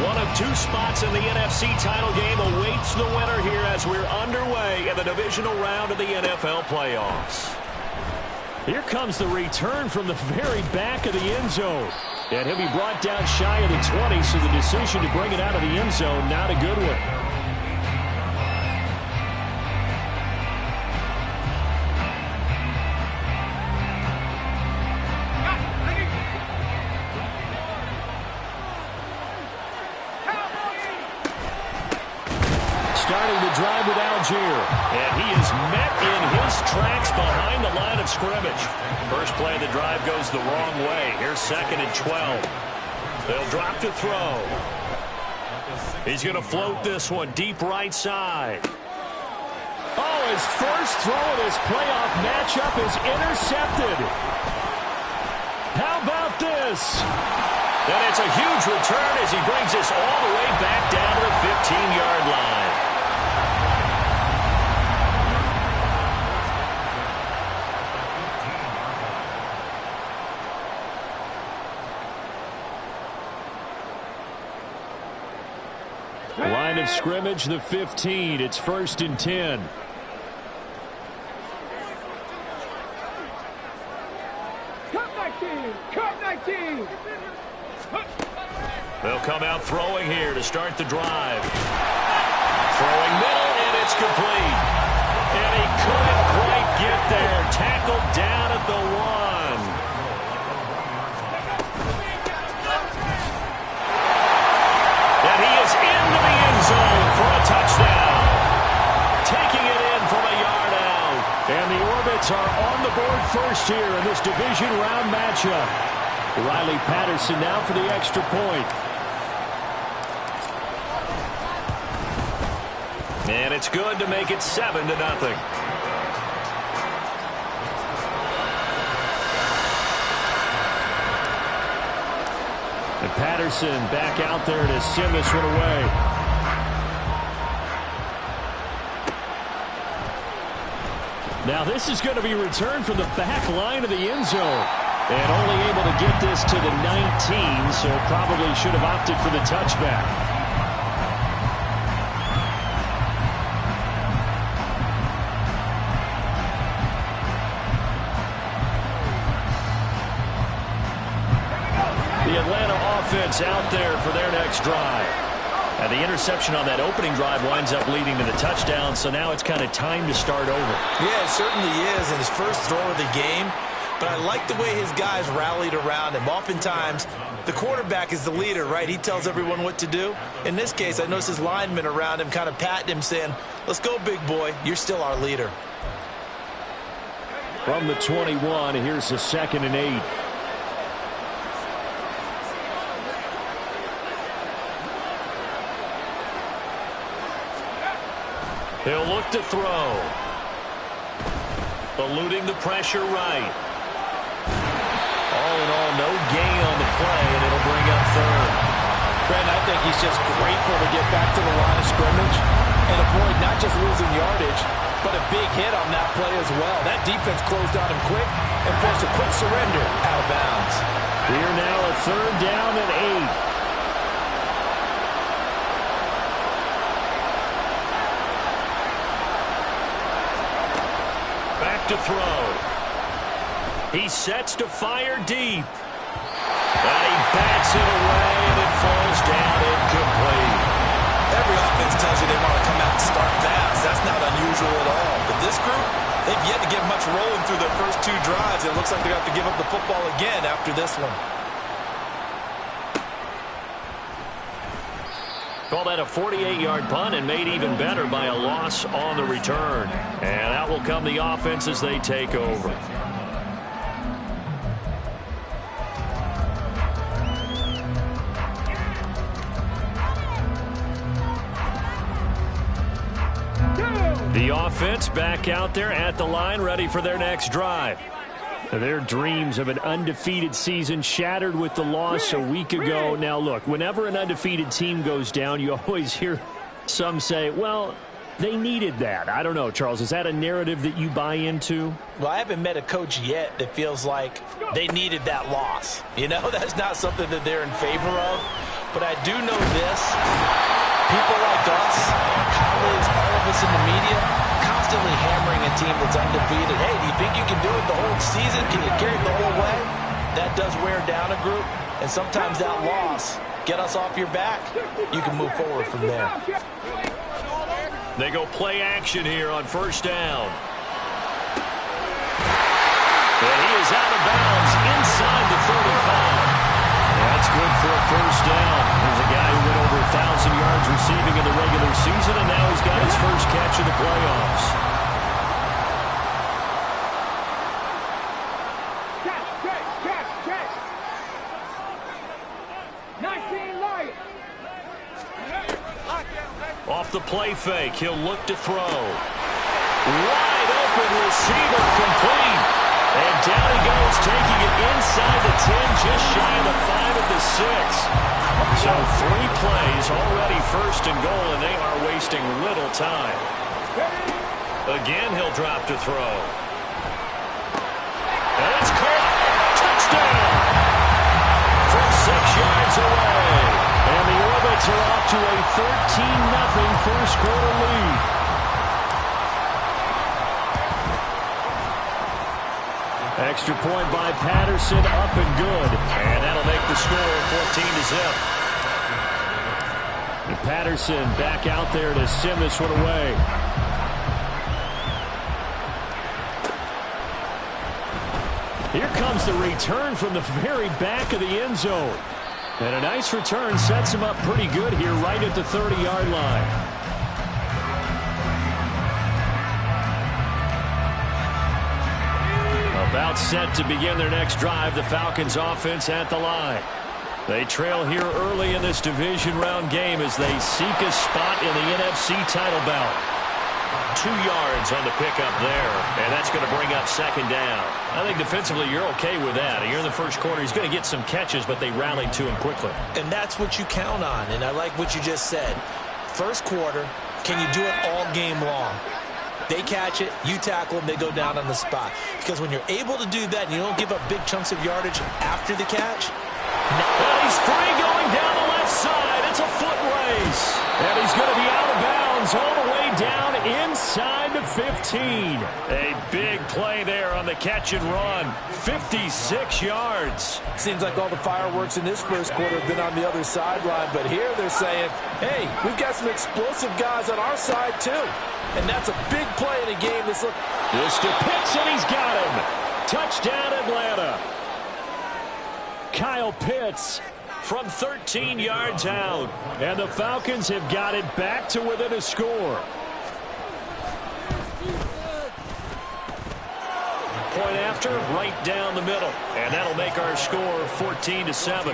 One of two spots in the NFC title game awaits the winner here as we're underway in the divisional round of the NFL playoffs. Here comes the return from the very back of the end zone. And he'll be brought down shy of the 20, so the decision to bring it out of the end zone, not a good one. Starting the drive with Algier. And he is met in his tracks behind the line of scrimmage. First play of the drive goes the wrong way. Here's 2nd and 12. They'll drop to throw. He's going to float this one deep right side. Oh, his first throw of this playoff matchup is intercepted. How about this? And it's a huge return as he brings this all the way back down to the 15-yard line. Line of scrimmage, the 15. It's 1st and 10. They'll come out throwing here to start the drive. Throwing middle, and it's complete. And he couldn't quite get there. Tackled down at the 1. And he is into the end zone for a touchdown. Taking it in from a yard out. And the Orbits are on the board first here in this division round matchup. Riley Patterson now for the extra point. And it's good to make it 7-0. And Patterson back out there to send this one away. Now this is going to be returned from the back line of the end zone. And only able to get this to the 19, so probably should have opted for the touchback. The Atlanta offense out there for their next drive. And the interception on that opening drive winds up leading to the touchdown, so now it's kind of time to start over. Yeah, it certainly is in his first throw of the game. But I like the way his guys rallied around him. Oftentimes, the quarterback is the leader, right? He tells everyone what to do. In this case, I noticed his linemen around him kind of patting him, saying, let's go, big boy. You're still our leader. From the 21, here's the 2nd and 8. He'll look to throw. Eluding the pressure right. All in all, no gain on the play, and it'll bring up 3rd. Brandon, I think he's just grateful to get back to the line of scrimmage and avoid not just losing yardage, but a big hit on that play as well. That defense closed on him quick and forced a quick surrender out of bounds. Here now a 3rd down and 8. Back to throw. He sets to fire deep. And he bats it away, and it falls down incomplete. Every offense tells you they want to come out and start fast. That's not unusual at all. But this group, they've yet to get much rolling through their first 2 drives. It looks like they're going to have to give up the football again after this one. Call that a 48-yard punt, and made even better by a loss on the return. And out will come the offense as they take over. The offense back out there at the line, ready for their next drive. Their dreams of an undefeated season shattered with the loss a week ago. Now, look, whenever an undefeated team goes down, you always hear some say, well, they needed that. I don't know, Charles. Is that a narrative that you buy into? Well, I haven't met a coach yet that feels like they needed that loss. You know, that's not something that they're in favor of. But I do know this. People like us, our colleagues, all of us in the media, constantly hammering a team that's undefeated. Hey, do you think you can do it the whole season? Can you carry it the whole way? That does wear down a group, and sometimes that loss, get us off your back, you can move forward from there. They go play action here on first down. And he is out of bounds inside the 35. That's good for a first down. There's a guy who went over 1,000 yards receiving in the regular season, and now he's got his first catch in the playoffs. Off the play fake, he'll look to throw. Wide open receiver, complete. And down he goes, taking it inside the 10, just shy of the 5 at the 6. So 3 plays, already first and goal, and they are wasting little time. Again, he'll drop to throw. And it's caught. Touchdown! From 6 yards away. And the Orbits are off to a 13-0 first quarter lead. Extra point by Patterson, up and good. And that'll make the score 14-0. And Patterson back out there to send this one away. Here comes the return from the very back of the end zone. And a nice return sets him up pretty good here right at the 30-yard line. About set to begin their next drive, the Falcons offense at the line. They trail here early in this division round game as they seek a spot in the NFC title bout. 2 yards on the pickup there, and that's going to bring up second down. I think defensively you're okay with that. Here in the first quarter, he's going to get some catches, but they rallied to him quickly. And that's what you count on, and I like what you just said. First quarter, can you do it all game long? They catch it, you tackle them, they go down on the spot. Because when you're able to do that and you don't give up big chunks of yardage after the catch. Well, he's free going down the left side. It's a foot race. And he's going to be out of bounds all the way down inside the 15. A big play there on the catch and run. 56 yards. Seems like all the fireworks in this first quarter have been on the other sideline. But here they're saying, hey, we've got some explosive guys on our side too. And that's a big play in a game that's look. Mr. Pitts, and he's got him. Touchdown, Atlanta. Kyle Pitts from 13 yards out. And the Falcons have got it back to within a score. Point after, right down the middle. And that'll make our score 14-7.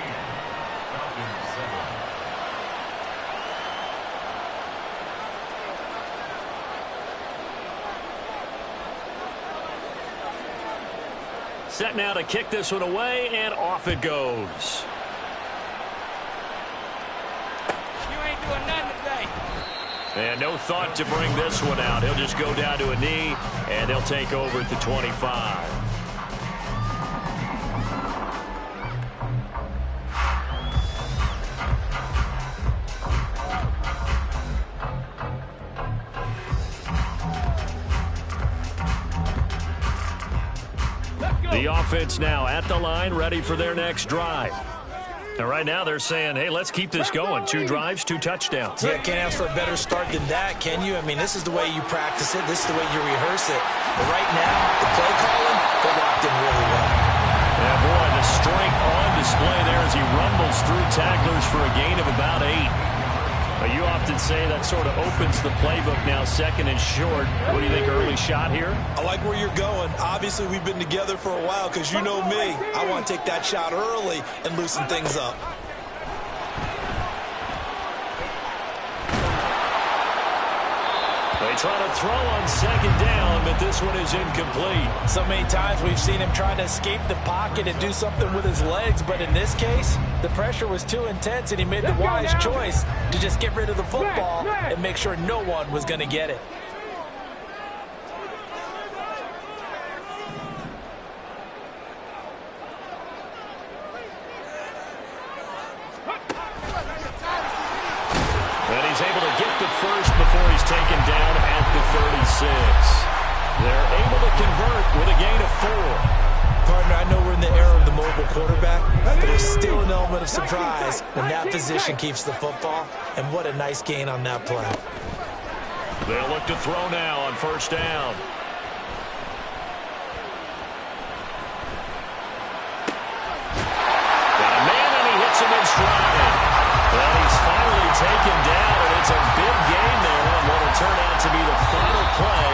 Set now to kick this one away, and off it goes. You ain't doing nothing today. And no thought to bring this one out. He'll just go down to a knee, and they'll take over at the 25. The offense now at the line, ready for their next drive. And right now they're saying, hey, let's keep this going. 2 drives, 2 touchdowns. Yeah, can't ask for a better start than that, can you? I mean, this is the way you practice it. This is the way you rehearse it. But right now, the play calling, they're locked in really well. Yeah, boy, the strength on display there as he rumbles through tacklers for a gain of about 8. But you often say that sort of opens the playbook now, second and short. What do you think, early shot here? I like where you're going. Obviously, we've been together for a while because you know me. I want to take that shot early and loosen things up. They try to throw on second down, but this one is incomplete. So many times we've seen him trying to escape the pocket and do something with his legs, but in this case, the pressure was too intense and he made the wise choice to just get rid of the football and make sure no one was going to get it. is able to get the first before he's taken down at the 36. They're able to convert with a gain of 4. Partner, I know we're in the era of the mobile quarterback, but there's still an element of surprise when that position keeps the football, and what a nice gain on that play. They'll look to throw now on first down. Got a man, and he hits him in stride. Well, he's finally taken down, and it's a big gain there on what will turn out to be the final play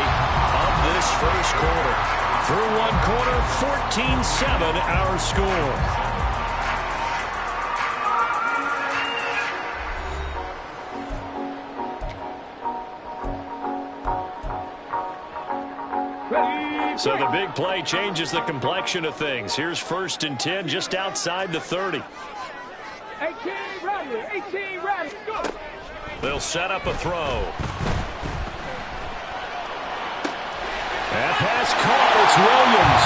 of this first quarter. Through one quarter, 14-7 our score. So the big play changes the complexion of things. Here's 1st and 10 just outside the 30. 18 ready, 18 ready, go. They'll set up a throw. That pass caught. It's Williams.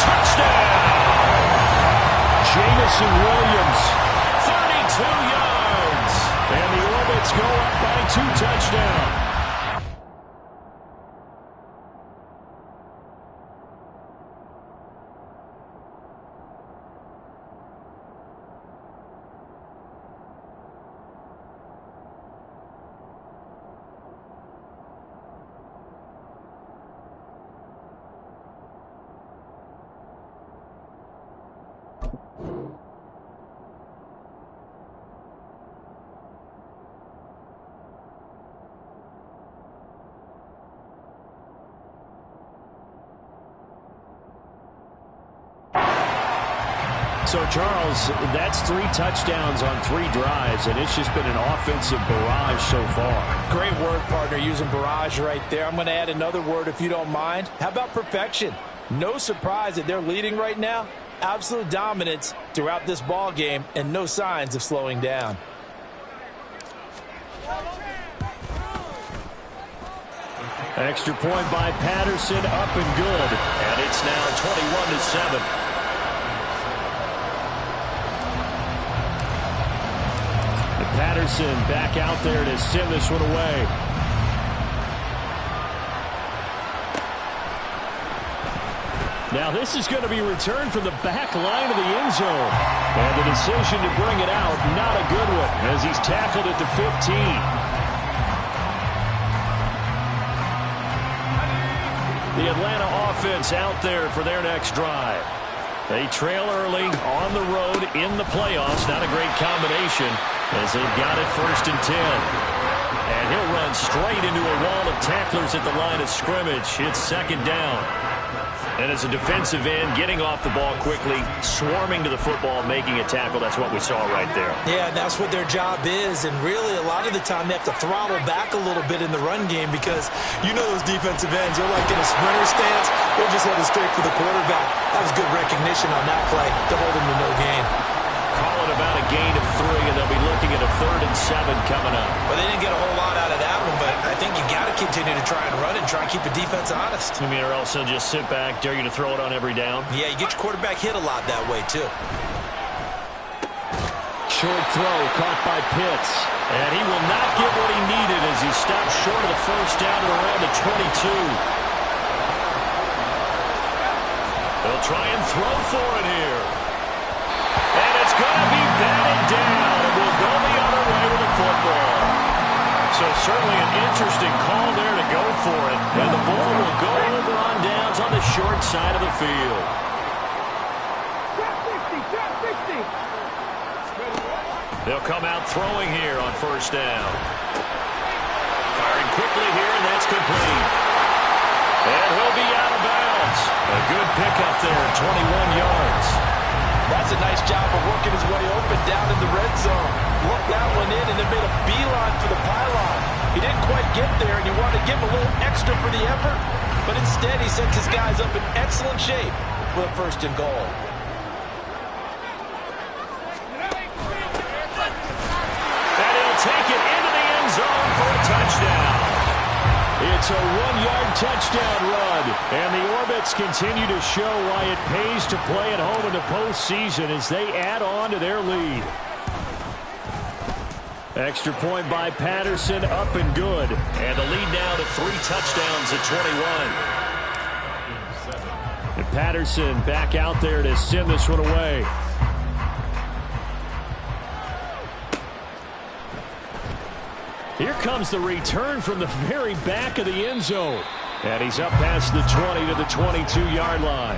Touchdown! Jamison Williams, 32 yards. And the Orbits go up by 2 touchdowns. So, Charles, that's 3 touchdowns on 3 drives, and it's just been an offensive barrage so far. Great word, partner, using barrage right there. I'm going to add another word if you don't mind. How about perfection? No surprise that they're leading right now. Absolute dominance throughout this ball game and no signs of slowing down. Extra point by Patterson, up and good. And it's now 21-7. Patterson back out there to send this one away. Now this is going to be returned from the back line of the end zone. And the decision to bring it out, not a good one, as he's tackled at the 15. The Atlanta offense out there for their next drive. They trail early on the road in the playoffs. Not a great combination as they've got it 1st and 10. And he'll run straight into a wall of tacklers at the line of scrimmage. It's 2nd down. And as a defensive end, getting off the ball quickly, swarming to the football, making a tackle, that's what we saw right there. Yeah, that's what their job is. And really, a lot of the time, they have to throttle back a little bit in the run game because you know those defensive ends, they're like in a sprinter stance. They're just headed straight for the quarterback. That was good recognition on that play to hold him to no gain. Call it about a gain of 3, and they'll be looking at a 3rd and 7 coming up. Well, they didn't get a whole lot out of that one, but I think you got to continue to try and run and try and keep the defense honest. I mean, or else they'll just sit back, dare you to throw it on every down. Yeah, you get your quarterback hit a lot that way, too. Short throw caught by Pitts. And he will not get what he needed as he stops short of the 1st down at around the 22. They'll try and throw for it here. And it's going to be batted down, and we'll go the other way with the football. So certainly an interesting call there to go for it. And the ball will go over on downs on the short side of the field. They'll come out throwing here on 1st down. Firing quickly here, and that's complete. And he'll be out of bounds. A good pickup there, 21 yards. That's a nice job of working his way open down in the red zone. Looked that one in and then made a beeline for the pylon. He didn't quite get there, and you want to give him a little extra for the effort. But instead, he sets his guys up in excellent shape for a 1st and goal. And he'll take it into the end zone for a touchdown. It's a 1-yard touchdown run, and the Orbits continue to show why it pays to play at home in the postseason as they add on to their lead. Extra point by Patterson, up and good. And the lead now to 3 touchdowns at 21. And Patterson back out there to send this one away. Here comes the return from the very back of the end zone. And he's up past the 20 to the 22-yard line.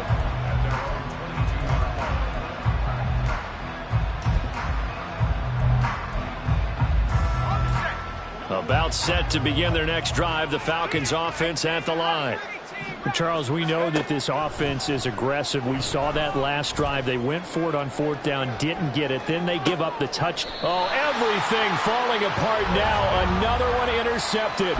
About set to begin their next drive. The Falcons offense at the line. Charles, we know that this offense is aggressive. We saw that last drive. They went for it on 4th down, didn't get it. Then they give up the touch. Oh, everything falling apart now. Another one intercepted.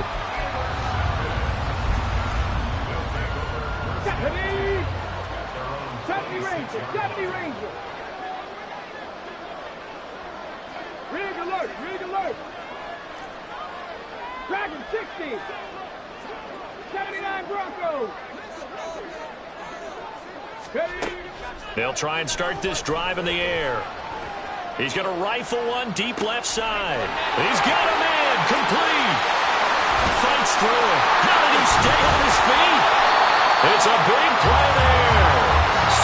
Deputy Ranger. Rig alert, rig alert. Dragon 60. 79 Broncos. They'll try and start this drive in the air. He's going to rifle one deep left side. He's got a man complete. Fights through it. How did he stay on his feet? It's a big play there.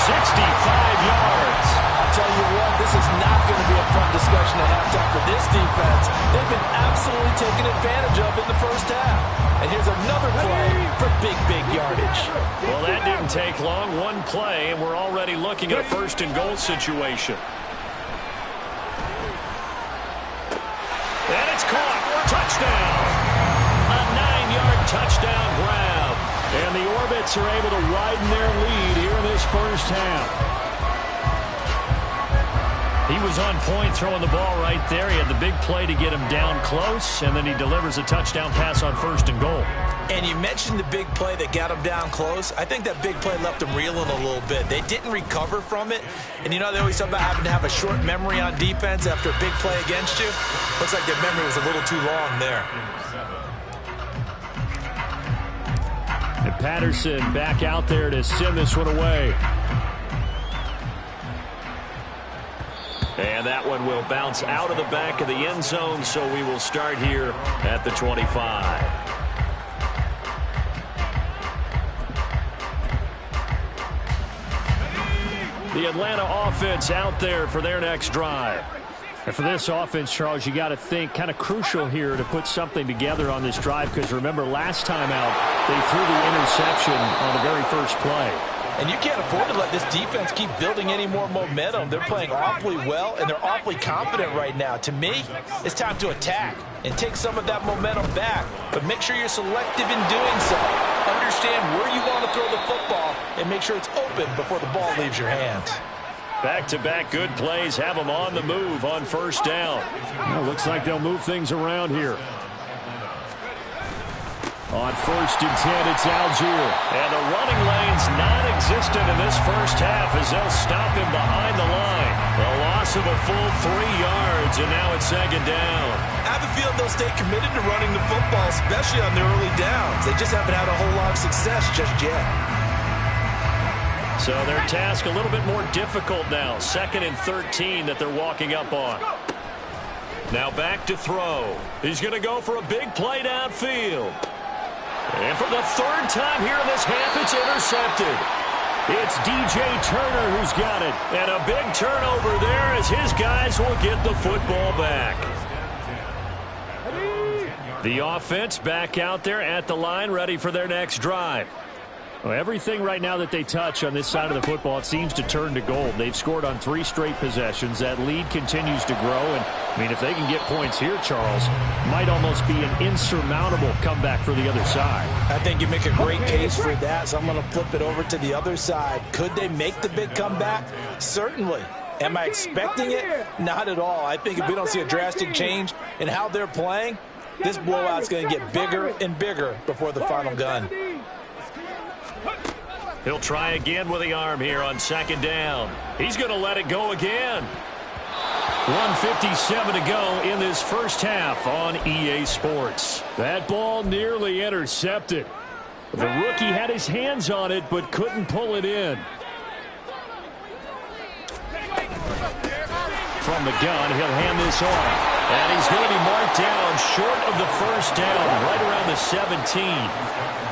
65 yards. I'll tell you what, this is not going to be a fun discussion at halftime for this defense. They've been absolutely taken advantage of in the first half. And here's another play for big yardage. Well, that didn't take long. One play, and we're already looking at a 1st and goal situation. And it's caught. Touchdown. A 9-yard touchdown grab. And the Orbits are able to widen their lead here in this first half. He was on point throwing the ball right there. He had the big play to get him down close, and then he delivers a touchdown pass on 1st and goal. And you mentioned the big play that got him down close. I think that big play left him reeling a little bit. They didn't recover from it. And you know, they always talk about having to have a short memory on defense after a big play against you. Looks like their memory was a little too long there. And Patterson back out there to send this one away. And that one will bounce out of the back of the end zone, so we will start here at the 25. The Atlanta offense out there for their next drive. And for this offense, Charles, you got to think kind of crucial here to put something together on this drive, because remember last time out they threw the interception on the very first play. And you can't afford to let this defense keep building any more momentum. They're playing awfully well, and they're awfully confident right now. To me, it's time to attack and take some of that momentum back. But make sure you're selective in doing so. Understand where you want to throw the football and make sure it's open before the ball leaves your hands. Back-to-back good plays have them on the move on 1st down. Well, looks like they'll move things around here. On 1st and 10, it's Algier. And the running lane's non-existent in this first half as they'll stop him behind the line. A loss of a full 3 yards, and now it's 2nd down. I have a feeling they'll stay committed to running the football, especially on their early downs. They just haven't had a whole lot of success just yet. So their task a little bit more difficult now. 2nd and 13 that they're walking up on. Now back to throw. He's going to go for a big play downfield. And for the 3rd time here in this half, it's intercepted. It's DJ Turner who's got it. And a big turnover there as his guys will get the football back. The offense back out there at the line, ready for their next drive. Well, everything right now that they touch on this side of the football, it seems to turn to gold. They've scored on 3 straight possessions. That lead continues to grow. And, I mean, if they can get points here, Charles, might almost be an insurmountable comeback for the other side. I think you make a great case for that, so I'm going to flip it over to the other side. Could they make the big comeback? Certainly. Am I expecting it? Not at all. I think if we don't see a drastic change in how they're playing, this blowout's going to get bigger and bigger before the final gun. He'll try again with the arm here on 2nd down. He's going to let it go again. 1:57 to go in this first half on EA Sports. That ball nearly intercepted. The rookie had his hands on it but couldn't pull it in. From the gun, he'll hand this off. And he's going to be short of the first down, right around the 17.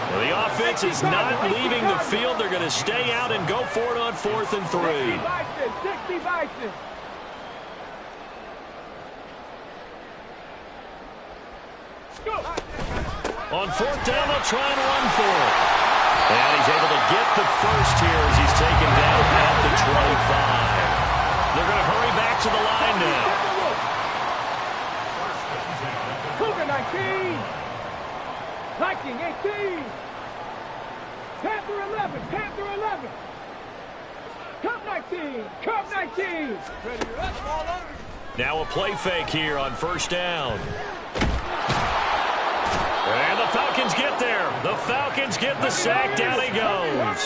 Well, the offense is not leaving the field. They're going to stay out and go for it on 4th and 3. 60 Bison. Go. On 4th down, they'll try and run for it. And he's able to get the first here as he's taken down at the 25. They're going to hurry back to the line now. Cougar 19. Viking 18. Panther 11. Panther 11. Cub 19. Cub 19. Now a play fake here on 1st down. And the Falcons get there. The Falcons get the sack. Down he goes.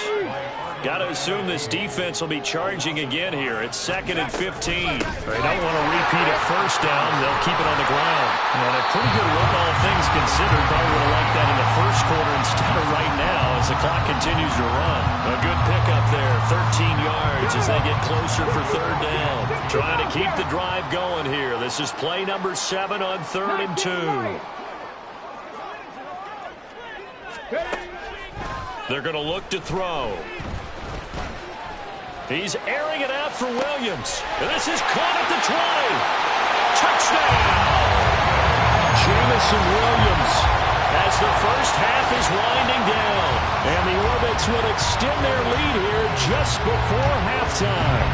Got to assume this defense will be charging again here. It's 2nd and 15. They don't want to repeat a first down. They'll keep it on the ground. And a pretty good run, all things considered. Probably would have liked that in the first quarter instead of right now as the clock continues to run. A good pickup there. 13 yards as they get closer for 3rd down. Trying to keep the drive going here. This is play number 7 on 3rd and 2. They're going to look to throw. He's airing it out for Williams. This is caught at the 20. Touchdown! Jamison Williams. As the first half is winding down. And the Orbits will extend their lead here just before halftime.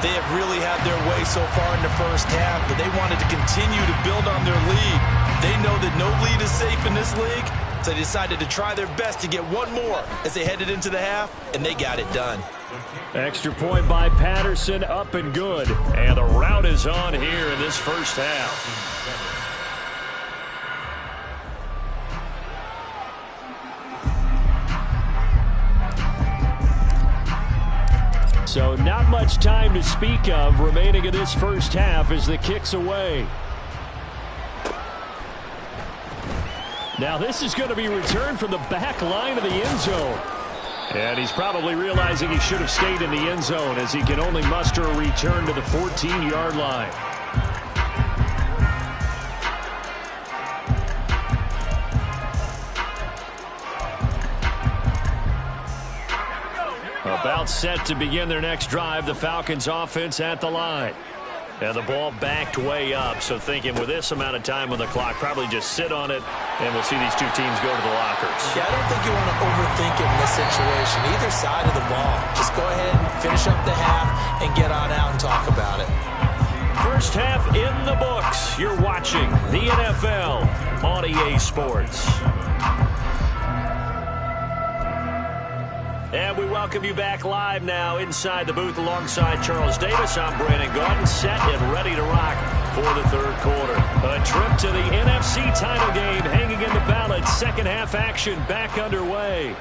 They have really had their way so far in the first half, but they wanted to continue to build on their lead. They know that no lead is safe in this league, so they decided to try their best to get one more as they headed into the half, and they got it done. Extra point by Patterson, up and good. And the rout is on here in this first half. So not much time to speak of remaining in this first half as the kick's away. Now this is going to be returned from the back line of the end zone. And he's probably realizing he should have stayed in the end zone as he can only muster a return to the 14-yard line. About set to begin their next drive, the Falcons offense at the line. And the ball backed way up, so thinking with this amount of time on the clock, probably just sit on it, and we'll see these two teams go to the lockers. Yeah, I don't think you want to overthink it in this situation. Either side of the ball. Just go ahead and finish up the half and get on out and talk about it. First half in the books. You're watching the NFL on EA Sports. And we welcome you back live now inside the booth alongside Charles Davis. I'm Brandon Gordon, set and ready to rock for the third quarter. A trip to the NFC title game hanging in the balance. Second half action back underway.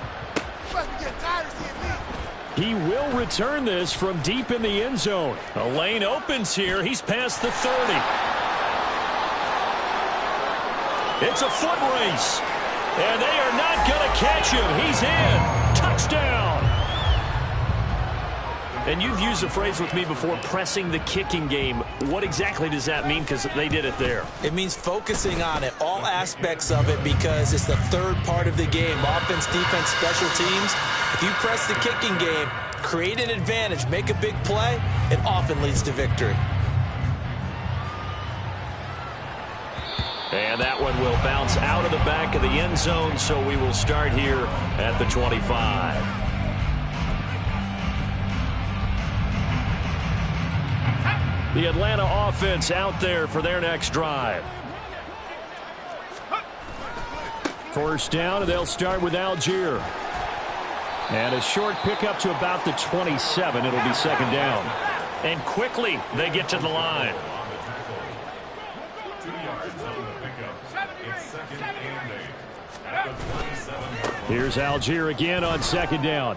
He will return this from deep in the end zone. A lane opens here. He's past the 30. It's a foot race. And they are not going to catch him. He's in. Touchdown. And you've used the phrase with me before, pressing the kicking game. What exactly does that mean? Because they did it there. It means focusing on it, all aspects of it, because it's the third part of the game. Offense, defense, special teams. If you press the kicking game, create an advantage, make a big play, it often leads to victory. And that one will bounce out of the back of the end zone, so we will start here at the 25. The Atlanta offense out there for their next drive. First down, and they'll start with Algier. And a short pickup to about the 27. It'll be second down. And quickly they get to the line. Here's Algier again on second down.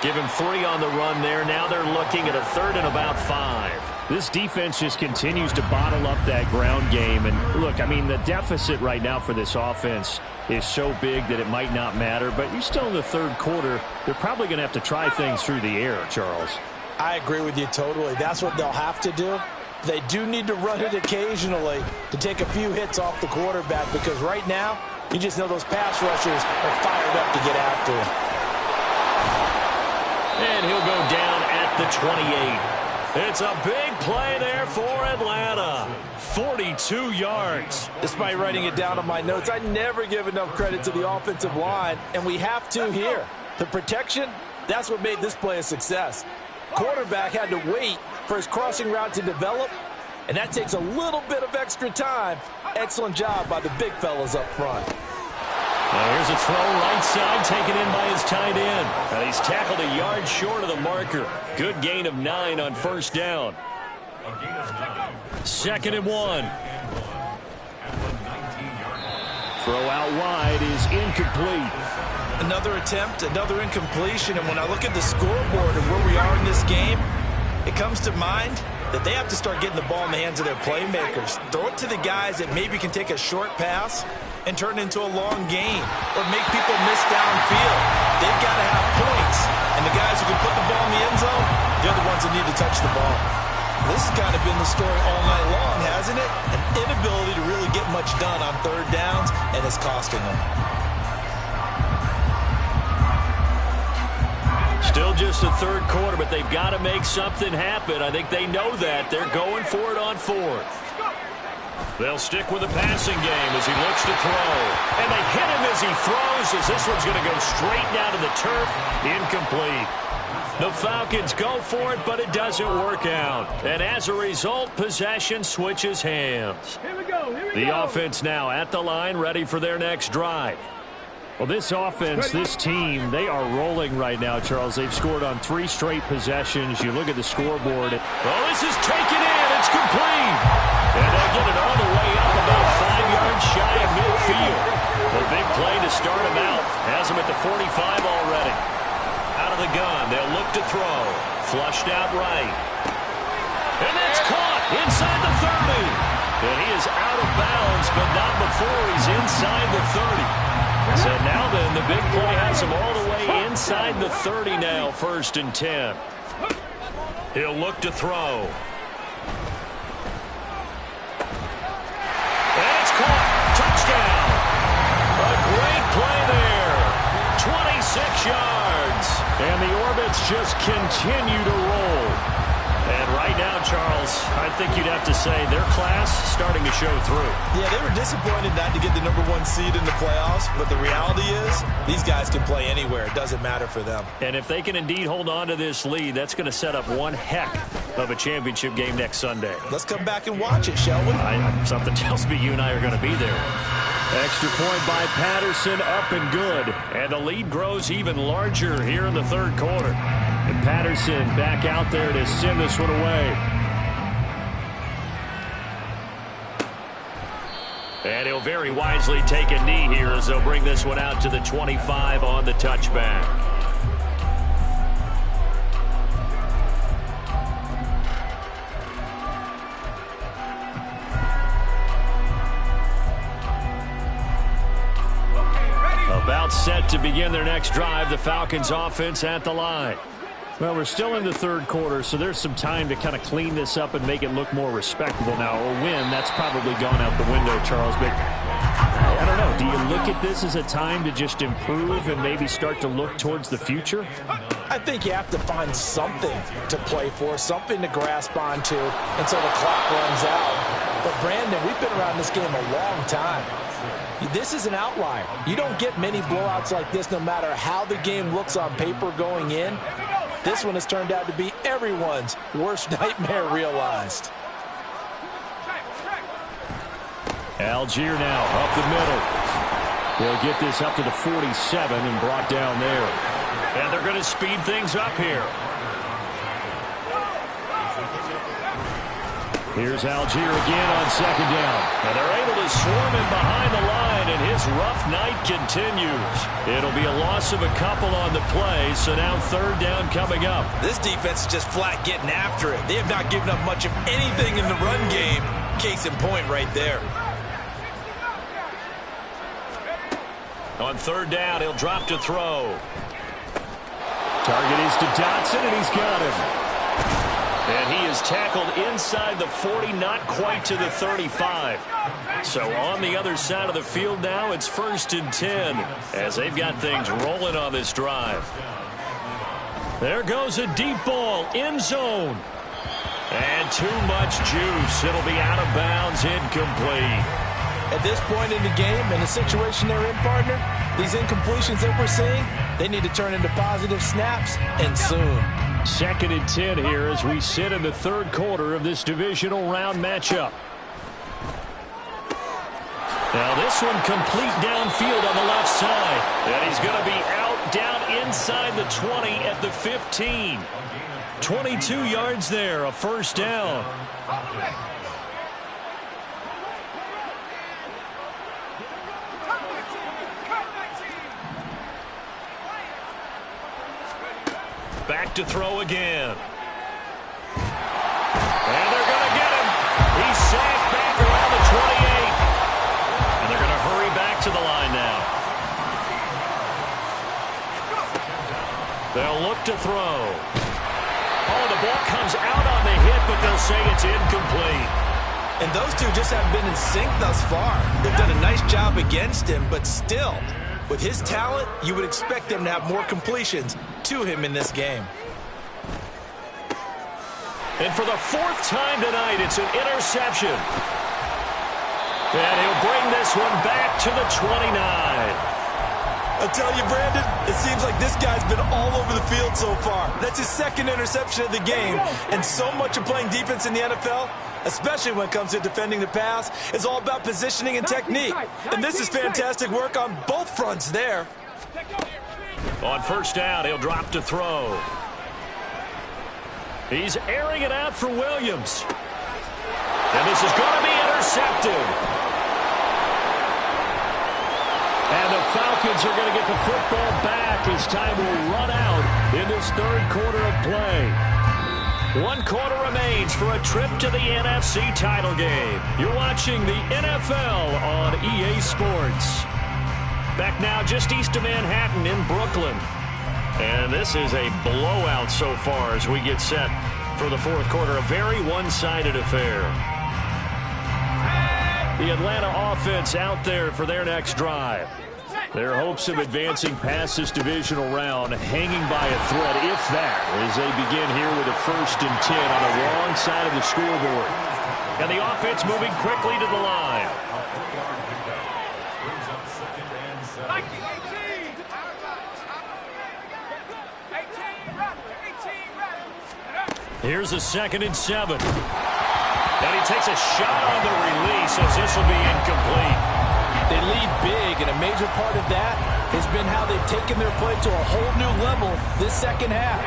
Give him 3 on the run there. Now they're looking at a third and about 5. This defense just continues to bottle up that ground game. And look, I mean, the deficit right now for this offense is so big that it might not matter. But you're still in the third quarter. They're probably going to have to try things through the air, Charles. I agree with you totally. That's what they'll have to do. They do need to run it occasionally to take a few hits off the quarterback, because right now, you just know those pass rushers are fired up to get after him. And he'll go down at the 28. It's a big play there for Atlanta. 42 yards. Despite writing it down on my notes, I never give enough credit to the offensive line, and we have to here. The protection, that's what made this play a success. Quarterback had to wait for his crossing route to develop, and that takes a little bit of extra time. Excellent job by the big fellas up front. Here's a throw right side, taken in by his tight end. And he's tackled a yard short of the marker. Good gain of 9 on first down. 2nd and 1. Throw out wide is incomplete. Another attempt, another incompletion, and when I look at the scoreboard and where we are in this game, it comes to mind that they have to start getting the ball in the hands of their playmakers. Throw it to the guys that maybe can take a short pass and turn it into a long gain or make people miss downfield. They've got to have points, and the guys who can put the ball in the end zone, they're the ones that need to touch the ball. This has kind of been the story all night long, hasn't it? An inability to really get much done on third downs, and it's costing them. Still just the third quarter, but they've got to make something happen. I think they know that. They're going for it on 4th. They'll stick with the passing game as he looks to throw. And they hit him as he throws, as this one's going to go straight down to the turf. Incomplete. The Falcons go for it, but it doesn't work out. And as a result, possession switches hands. Here we go. The offense now at the line, ready for their next drive. Well, this offense, this team, they are rolling right now, Charles. They've scored on 3 straight possessions. You look at the scoreboard. Well, this is taken in. It's complete. And they get it all the way up about 5 yards shy of midfield. A big play to start them out. Has them at the 45 already. Out of the gun. They'll look to throw. Flushed out right. And that's caught inside the 30. And he is out of bounds, but not before he's inside the 30. So now then, the big play has him all the way inside the 30 now, 1st and 10. He'll look to throw. And it's caught. Touchdown. A great play there. 26 yards. And the orbits just continue to roll. And right now, Charles, I think you'd have to say their class starting to show through. Yeah, they were disappointed not to get the #1 seed in the playoffs, but the reality is these guys can play anywhere. It doesn't matter for them. And if they can indeed hold on to this lead, that's going to set up one heck of a championship game next Sunday. Let's come back and watch it, shall we? Something tells me you and I are going to be there. Extra point by Patterson, up and good. And the lead grows even larger here in the third quarter. And Patterson back out there to send this one away. And he'll very wisely take a knee here as they'll bring this one out to the 25 on the touchback. About set to begin their next drive, the Falcons offense at the line. Well, we're still in the third quarter, so there's some time to kind of clean this up and make it look more respectable now. A win, that's probably gone out the window, Charles. But I don't know. Do you look at this as a time to just improve and maybe start to look towards the future? I think you have to find something to play for, something to grasp onto until the clock runs out. But, Brandon, we've been around this game a long time. This is an outlier. You don't get many blowouts like this no matter how the game looks on paper going in. This one has turned out to be everyone's worst nightmare realized. Algier now up the middle. They'll get this up to the 47 and brought down there. And they're going to speed things up here. Here's Algier again on second down. And they're able to swarm him behind the line, and his rough night continues. It'll be a loss of a couple on the play, so now third down coming up. This defense is just flat getting after it. They have not given up much of anything in the run game. Case in point right there. On third down, he'll drop to throw. Target is to Dotson, and he's got him. And he is tackled inside the 40, not quite to the 35. So on the other side of the field now, it's 1st and 10 as they've got things rolling on this drive. There goes a deep ball, end zone. And too much juice. It'll be out of bounds, incomplete. At this point in the game, in the situation they're in, partner, these incompletions that we're seeing, they need to turn into positive snaps, and soon. 2nd and 10 here as we sit in the 3rd quarter of this divisional round matchup. Now this one complete downfield on the left side. And he's going to be out down inside the 20 at the 15. 22 yards there, a 1st down. Back to throw again. And they're going to get him. He's sacked back around the 28. And they're going to hurry back to the line now. They'll look to throw. Oh, the ball comes out on the hit, but they'll say it's incomplete. And those two just haven't been in sync thus far. They've done a nice job against him, but still, with his talent, you would expect them to have more completions to him in this game. And for the 4th time tonight, it's an interception. And he'll bring this one back to the 29. I tell you, Brandon, it seems like this guy's been all over the field so far. That's his 2nd interception of the game. And so much of playing defense in the NFL, especially when it comes to defending the pass, is all about positioning and technique. And this is fantastic work on both fronts there. On 1st down, he'll drop to throw. He's airing it out for Williams. And this is going to be intercepted. And the Falcons are going to get the football back as time will run out in this 3rd quarter of play. 1 quarter remains for a trip to the NFC title game. You're watching the NFL on EA Sports. Back now just east of Manhattan in Brooklyn. And this is a blowout so far as we get set for the 4th quarter. A very one-sided affair. The Atlanta offense out there for their next drive. Their hopes of advancing past this divisional round hanging by a thread, if that, as they begin here with a 1st and 10 on the wrong side of the scoreboard. And the offense moving quickly to the line. Here's a 2nd and 7. And he takes a shot on the release as this will be incomplete. They lead big, and a major part of that has been how they've taken their play to a whole new level this 2nd half.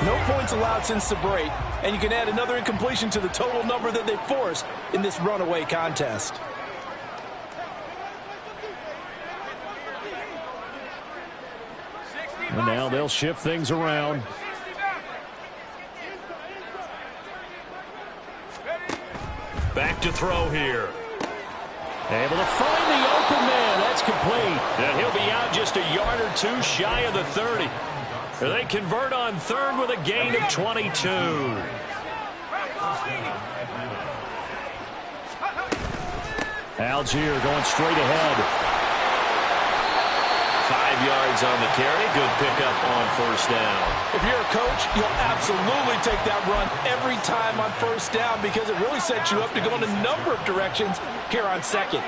No points allowed since the break, and you can add another incompletion to the total number that they forced in this runaway contest. And now they'll shift things around. Back to throw here. Able to find the open man. That's complete. And he'll be out just a yard or 2 shy of the 30. They convert on 3rd with a gain of 22. Algier going straight ahead. 5 yards on the carry. Good pickup on 1st down. If you're a coach, you'll absolutely take that run every time on 1st down because it really sets you up to go in a number of directions here on 2nd.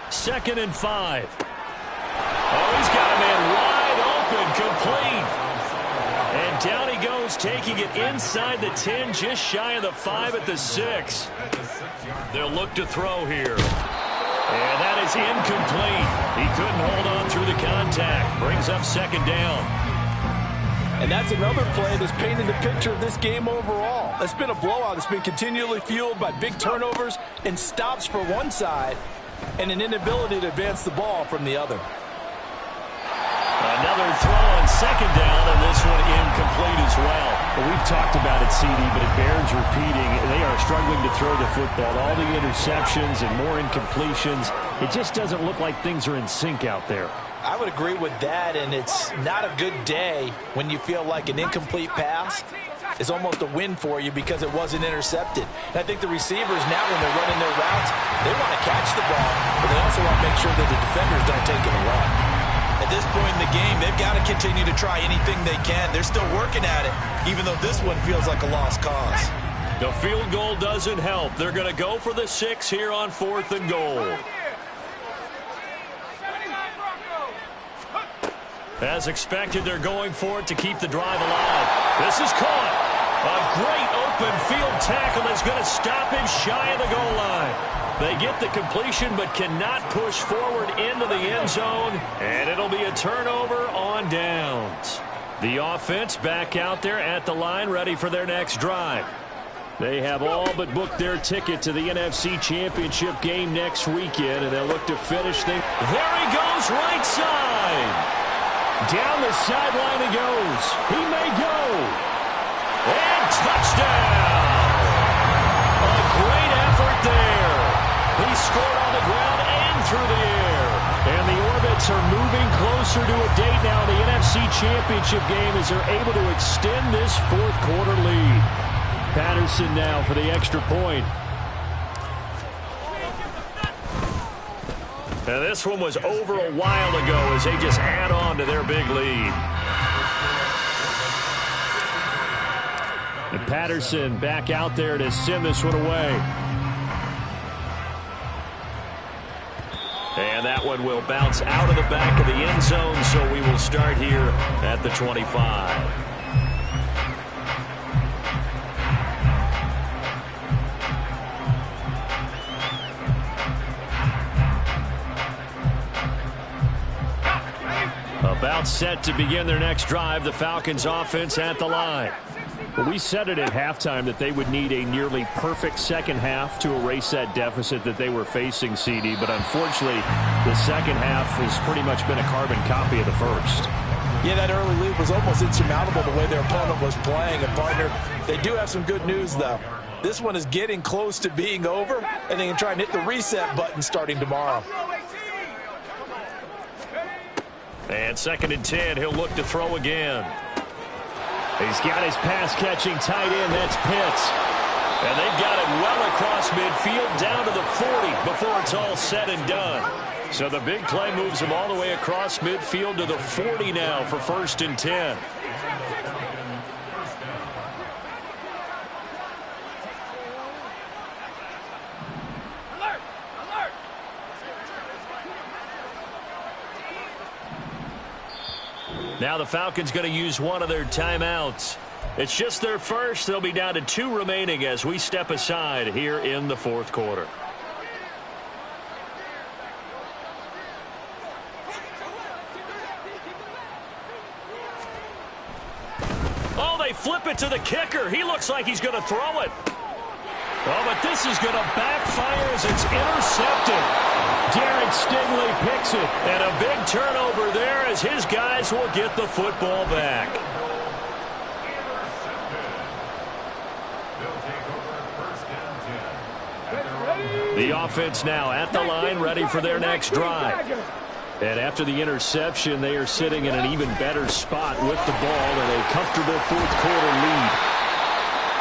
Second and 5. Oh, he's got a man wide open, complete. And down he goes, taking it inside the 10, just shy of the 5 at the 6. They'll look to throw here. And that is incomplete. He couldn't hold on through the contact. Brings up 2nd down. And that's another play that's painted the picture of this game overall. It's been a blowout. It's been continually fueled by big turnovers and stops for one side and an inability to advance the ball from the other. Another throw on 2nd down, and this one incomplete as well. Well, we've talked about it, CD, but it bears repeating. They are struggling to throw the football. All the interceptions and more incompletions. It just doesn't look like things are in sync out there. I would agree with that, and it's not a good day when you feel like an incomplete pass is almost a win for you because it wasn't intercepted. And I think the receivers now, when they're running their routes, they want to catch the ball, but they also want to make sure that the defenders don't take it away. At this point in the game, they've got to continue to try anything they can. They're still working at it, even though this one feels like a lost cause. The field goal doesn't help. They're going to go for the 6 here on 4th and goal. As expected, they're going for it to keep the drive alive. This is caught. A great open field tackle is going to stop him shy of the goal line. They get the completion but cannot push forward into the end zone, and it'll be a turnover on downs. The offense back out there at the line, ready for their next drive. They have all but booked their ticket to the NFC Championship game next weekend, and they'll look to finish things. There he goes, right side. Down the sideline he goes. He may go. And touchdown. A great effort there. He scored on the ground and through the air. And the Orbits are moving closer to a date now in the NFC Championship game as they're able to extend this 4th quarter lead. Patterson now for the extra point. And this one was over a while ago as they just add on to their big lead. And Patterson back out there to send this one away. And that one will bounce out of the back of the end zone, so we will start here at the 25. About set to begin their next drive, the Falcons offense at the line. Well, we said it at halftime that they would need a nearly perfect second half to erase that deficit that they were facing, CD, but unfortunately the second half has pretty much been a carbon copy of the first. Yeah, that early lead was almost insurmountable the way their opponent was playing. And, partner, they do have some good news, though. This one is getting close to being over, and they can try and hit the reset button starting tomorrow. And 2nd and 10, he'll look to throw again. He's got his pass-catching tight end, that's Pitts. And they've got it well across midfield down to the 40 before it's all said and done. So the big play moves him all the way across midfield to the 40 now for 1st and 10. Now the Falcons going to use one of their timeouts. It's just their first. They'll be down to 2 remaining as we step aside here in the 4th quarter. Oh, they flip it to the kicker. He looks like he's going to throw it. Oh, but this is going to backfire as it's intercepted. Derek Stingley picks it. And a big turnover there as his guys will get the football back. The offense now at the line, ready for their next drive. And after the interception, they are sitting in an even better spot with the ball in a comfortable 4th quarter lead.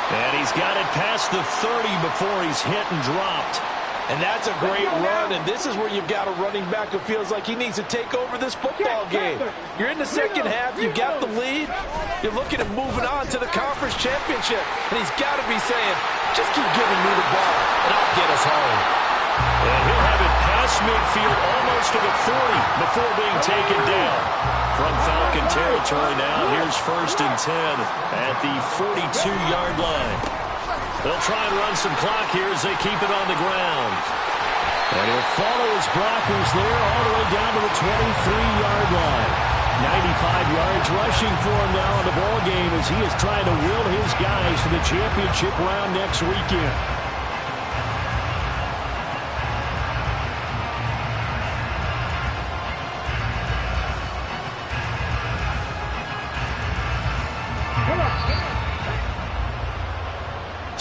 And he's got it past the 30 before he's hit and dropped. And that's a great run, and this is where you've got a running back who feels like he needs to take over this football game. You're in the second half, you've got the lead, you're looking at moving on to the conference championship, and he's got to be saying, just keep giving me the ball, and I'll get us home. And he'll have it past midfield almost to the 40 before being taken down. From Falcon territory now, here's 1st and 10 at the 42-yard line. They'll try and run some clock here as they keep it on the ground. And he'll follow his blockers there all the way down to the 23-yard line. 95 yards rushing for him now in the ball game as he is trying to will his guys to the championship round next weekend.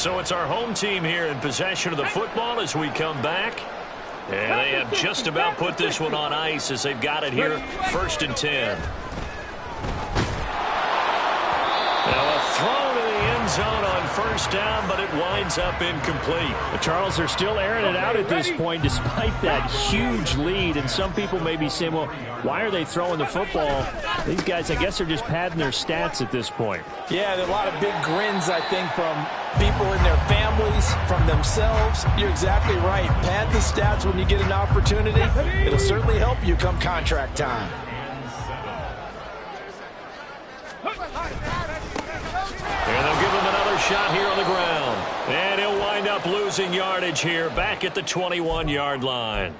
So it's our home team here in possession of the football as we come back. And they have just about put this one on ice as they've got it here, 1st and 10. Now a throw to the end zone on 1st down, but it winds up incomplete. The Charles are still airing it out at this point despite that huge lead. And some people may be saying, well, why are they throwing the football? These guys, I guess, are just padding their stats at this point. Yeah, there are a lot of big grins, I think, from people in their families, from themselves. You're exactly right. Pad the stats when you get an opportunity. It'll certainly help you come contract time. And they'll give him another shot here on the ground. And he'll wind up losing yardage here back at the 21-yard line.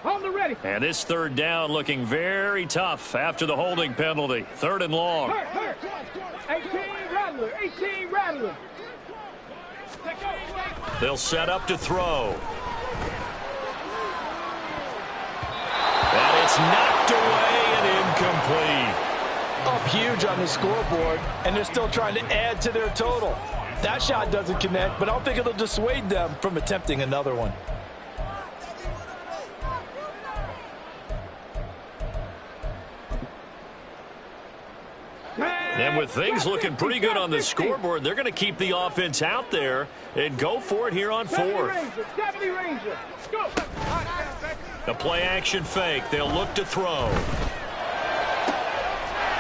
On the ready. And this 3rd down looking very tough after the holding penalty. 3rd and long. 18 Rattler. 18 Rattler. They'll set up to throw. And it's knocked away and incomplete. Up huge on the scoreboard, and they're still trying to add to their total. That shot doesn't connect, but I don't think it'll dissuade them from attempting another one. And with things looking pretty good on the scoreboard, they're going to keep the offense out there and go for it here on 4th. Deputy Ranger. Go. The play action fake. They'll look to throw.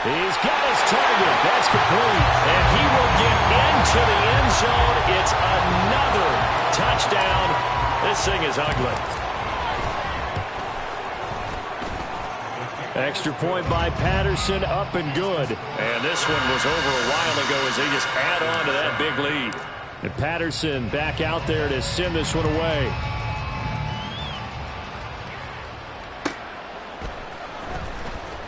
He's got his target. That's complete. And he will get into the end zone. It's another touchdown. This thing is ugly. Extra point by Patterson, up and good. And this one was over a while ago as they just add on to that big lead. And Patterson back out there to send this one away.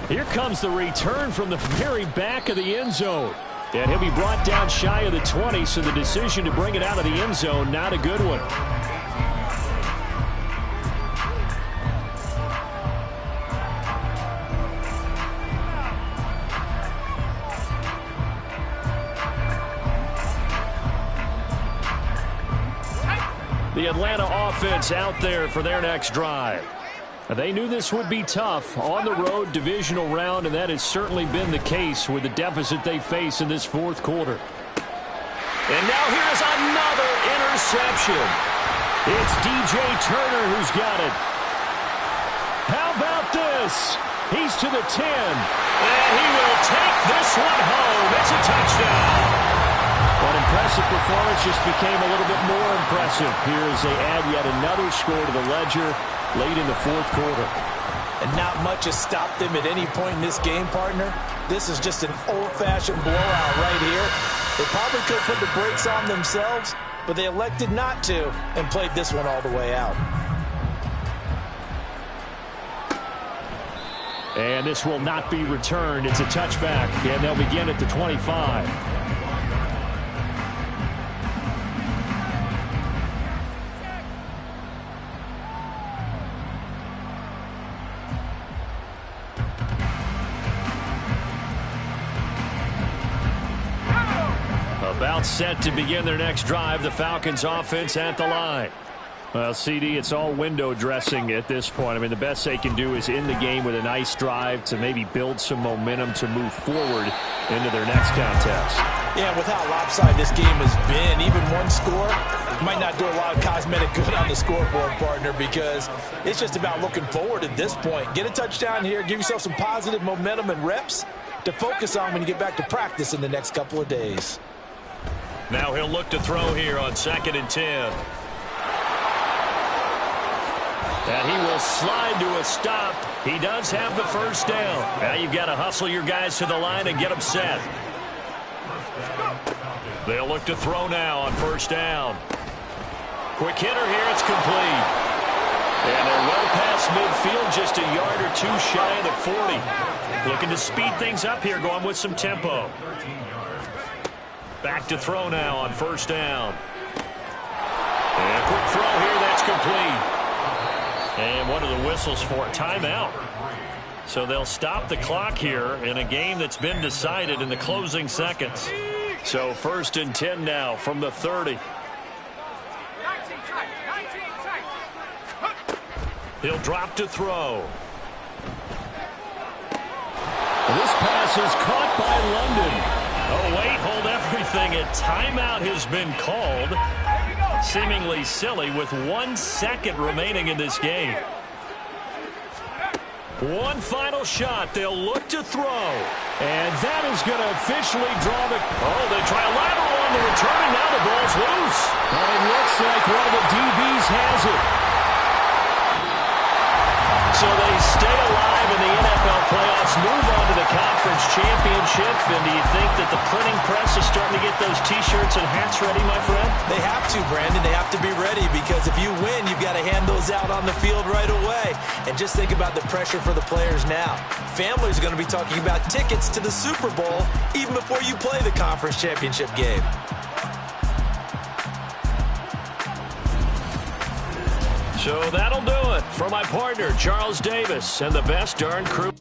Here comes the return from the very back of the end zone. And he'll be brought down shy of the 20, so the decision to bring it out of the end zone, not a good one. The Atlanta offense out there for their next drive. They knew this would be tough on the road divisional round, and that has certainly been the case with the deficit they face in this 4th quarter. And now here's another interception. It's DJ Turner who's got it. How about this? He's to the 10. And he will take this one home. It's a touchdown. That impressive performance just became a little bit more impressive here as they add yet another score to the ledger late in the 4th quarter. And not much has stopped them at any point in this game, partner. This is just an old-fashioned blowout right here. They probably could put the brakes on themselves, but they elected not to and played this one all the way out. And this will not be returned. It's a touchback, and they'll begin at the 25. About set to begin their next drive, the Falcons offense at the line. Well, CD, it's all window dressing at this point. I mean, the best they can do is end the game with a nice drive to maybe build some momentum to move forward into their next contest. Yeah, with how lopsided this game has been, even one score might not do a lot of cosmetic good on the scoreboard, partner, because it's just about looking forward at this point. Get a touchdown here, give yourself some positive momentum and reps to focus on when you get back to practice in the next couple of days. Now he'll look to throw here on 2nd and 10. And he will slide to a stop. He does have the 1st down. Now you've got to hustle your guys to the line and get them set. They'll look to throw now on 1st down. Quick hitter here. It's complete. And they're well past midfield, just a yard or two shy of the 40. Looking to speed things up here, going with some tempo. Back to throw now on 1st down. And a quick throw here. That's complete. And what are the whistles for? Timeout. So they'll stop the clock here in a game that's been decided in the closing seconds. So 1st and 10 now from the 30. He'll drop to throw. This pass is caught by London. Oh, wait, hold everything. A timeout has been called. Seemingly silly with 1 second remaining in this game. One final shot. They'll look to throw. And that is going to officially draw the... Oh, they try a lateral on the return, and now the ball's loose. Well, it looks like one of the DBs has it. So they stay alive in the NFL playoffs, move on to the conference championship. And do you think that the printing press is starting to get those T-shirts and hats ready, my friend? They have to, Brandon. They have to be ready because if you win, you've got to hand those out on the field right away. And just think about the pressure for the players now. Families are going to be talking about tickets to the Super Bowl even before you play the conference championship game. So that'll do it for my partner, Charles Davis, and the best darn crew.